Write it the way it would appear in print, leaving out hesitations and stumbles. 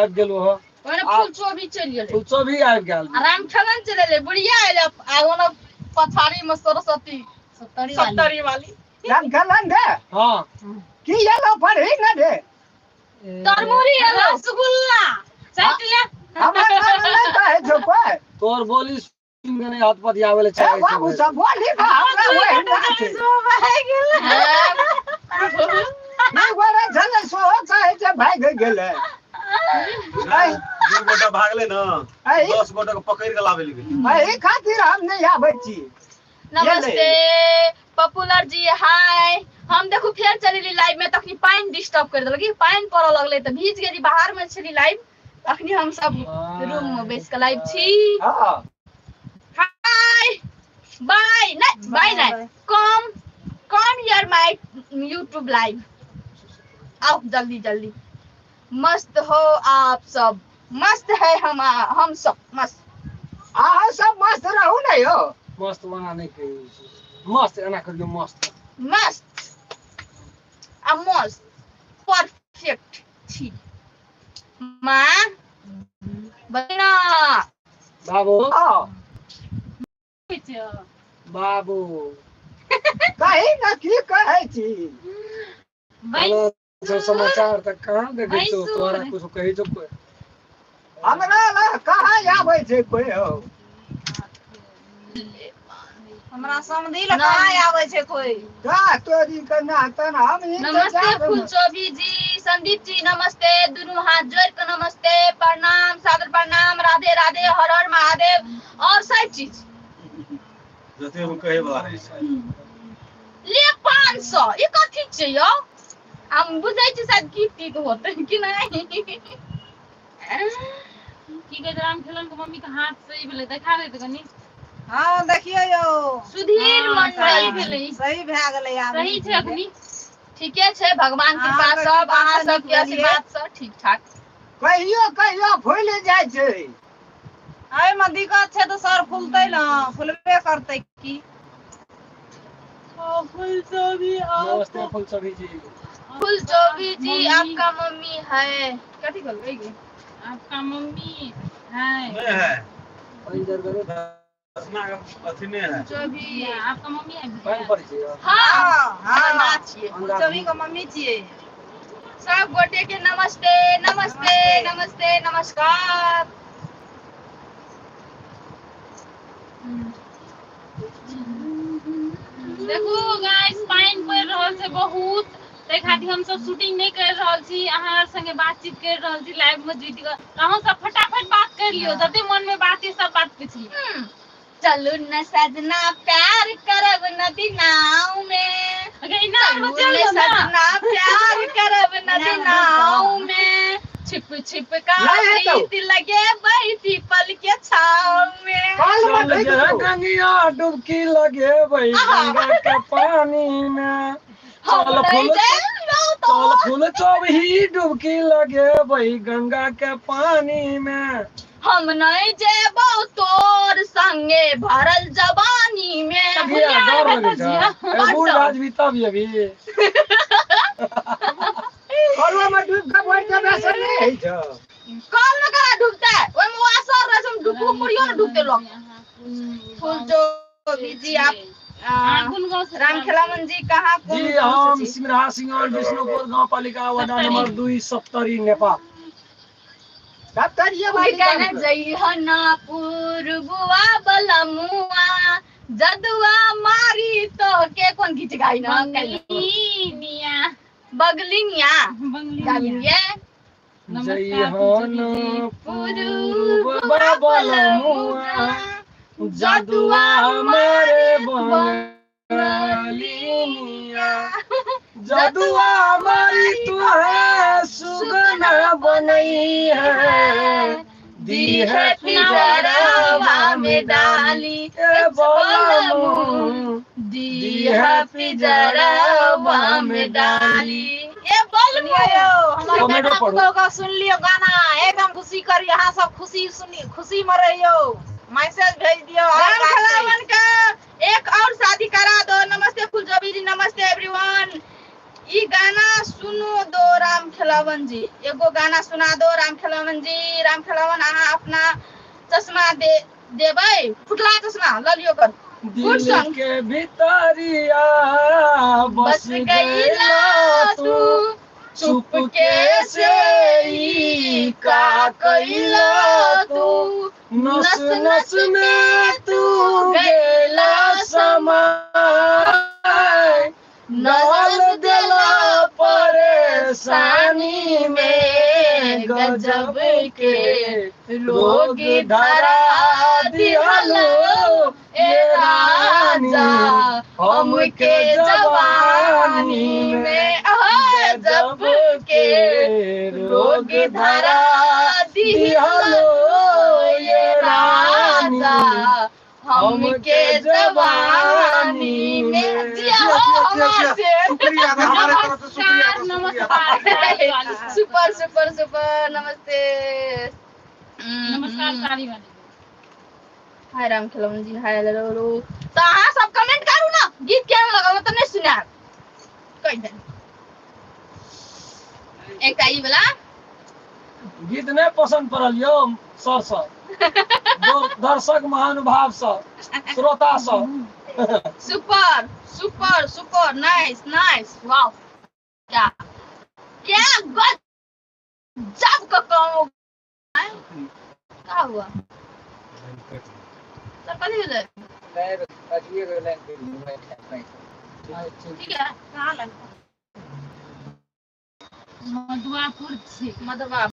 आबि गेलो हो ओने फुलचो भी चल गेले फुलचो भी आबि गेल राम खनन चले ले बुढ़िया आइले आगो न पछाड़ी में सरस्वती 70 वाली राम खनन दे हां की येलो पढ़ी न दे तरमुरी रसगुल्ला चटले हमरा नाम नहीं कहे छो कोई तोर बोली सुन के नहीं हाथ पर आवे ले ए चाहे बाबू सब बोली बा हमरा वही बात है नहीं वरे चले सो चाहे जे भाग गेले दू गोटा भागले न 10 गोटा के पकड़ के लावे ले एही खातिर हम नहीं आबै छी नमस्ते पॉपुलर जी हाय हम देखो फिर चली लाइव में तखनी पानी डिस्टर्ब कर देलक पानी पड़े लगले त भीज गेली बाहर में चली लाइव अखनी हम सब रूम में बैठ के लाइव छी हां हाय बाय नहीं come here my YouTube live आओ जल्दी जल्दी मस्त हो आप सब मस्त है हम सब मस्त आ सब मस्त रहू नहीं हो मस्त बना नहीं के मस्त एना करियो मस्त मस्त परफेक्ट छी मां बना बाबू हां बाबू कहीं न की कहे छी जो समाचार तक कहां देखे छो तोरा कुछ कहि जो कोई हमरा ला कहां आबै छै कोई हो हमरा समझी ल कहां आबै छै कोई का तोरी के ना तन हम ही नमस्ते फुलचोभी जी संदीप जी नमस्ते दोनों हाथ जोड़ के नमस्ते प्रणाम सादर प्रणाम राधे राधे हर हर महादेव और सब चीज जते हम कहे वाला है ले 500 ई कथि छै यो हम बुझै छी शायद गिफ्ट के होतै कि नहीं की कह राम खेलन के मम्मी के हाथ सही भेले देखा दे त कनी हां देखियो यो सुधीर मंडल भेले सही भए गेलै यार सही छै अखनी ठीके छै भगवान के कृपा सब अहाँ सब के आशीर्वाद से ठीक ठाक कहियो फूल जाय छै एहि में दिक्कत छै तो सर फूलतै ना फूलबे करतै की नमस्ते फुलचोभी जी फुलचोभी जी आपका मम्मी है क्या ठीक है आपका मम्मी है नहीं है इधर करो असना का अथी नहीं है फुलचोभी आपका मम्मी है पानी पड़ छै हां हां मां छिए फुलचोभी का मम्मी छिए सब गोटे के नमस्ते नमस्ते नमस्ते नमस्कार देखो गाइस पानी पड़ रहल छै बहुत ते खातिर हम सब शूटिंग नहीं कर रहल छी अहाँ संगे बातचीत कर रहल छी लाइव में जुट के अहाँ सब फटाफट बात कर लियो जते मन में बात है सब बात पूछ लियो चलू न सजना प्यार करब नदी नाव में अगे नाव में चलू सजना प्यार करब नदी नाव में छिप छिप का प्रीत लगे बैठी पल के छाव में गंगिया डुबकी लगे भाई गंगा के पानी में चल फूल चोभी डुबकी लगे भाई गंगा के पानी में हम नहीं जेबो तोर संगे भरल जवानी में डर लगे छै बूढ़ राज भी तब अभी कलवा में डूब के बैठ के बैसल नहीं है छ कल में करा डूबता है ओय में वासर रह हम डूबो पड़ियो न डूबते लोग फूल जो जी आप राम खेलावन जी कहाँ जी हम सिमरा सिंह विष्णुपुर गांव पालिका वार्ड नंबर 270 नेपाल दफ्तरिया वाली कहना जइहना पूर्ववा बलमुआ जदुआ मारी तो के कौन गीत गाई ना बगलिनिया गालिए जइहना पूर्ववा बलमुआ जदुआ हमारे बंगालिनिया जदुआ हमारी तू है सुगना बनई है दी है पिजरावा में डाली ए बोलमू दी है पिजरावा में डाली ये बोल लियो हमारे गाना का सुन लियो गाना एकदम खुशी करियो यहाँ सब खुशी सुनी खुशी में रहियो मैसेज भेज दियो राम खलावन का एक और शादी करा दो नमस्ते फुलचोभी जी नमस्ते एवरीवन ई गाना सुनो दो राम खेलावन जी, एगो गाना सुना दो राम खेलावन जी। राम खेलावन अहाँ अपना चश्मा देबै, फुटला चश्मा ल लियो कर। गुड दिल सॉन्ग। के भीतरिया बस गईला तू, चुपके से ई का कइला तू, नस नस में तू गेला समाय, डाल देला परेशानी में, गजब के रोग धरा दिहलो ए राजा हमके जवानी में, गजब के रोग धरा दिहलो ये राजा हमके जवानी में। जिया हो हमार से। शुक्रिया हमारे तरफ से, शुक्रिया नमस्कार सुपर सुपर सुपर, नमस्ते। नमस्कार साड़ी वाली। हाय राम खेलवन जी, हाय हेलो। तो अहाँ सब कमेंट करू ना, गीत केहन लगल त नहीं सुना कहि दे। एकटा ई वाला गीत नहीं पसंद पड़ल यो सर सब, दर्शक महानुभाव सब, श्रोता सब। Super super super, nice nice, wow, क्या क्या गजब का काम। क्या हुआ सर, कथी हो जाए? ठीक है, कहाँ लगा? मधुआपुर से मधुआ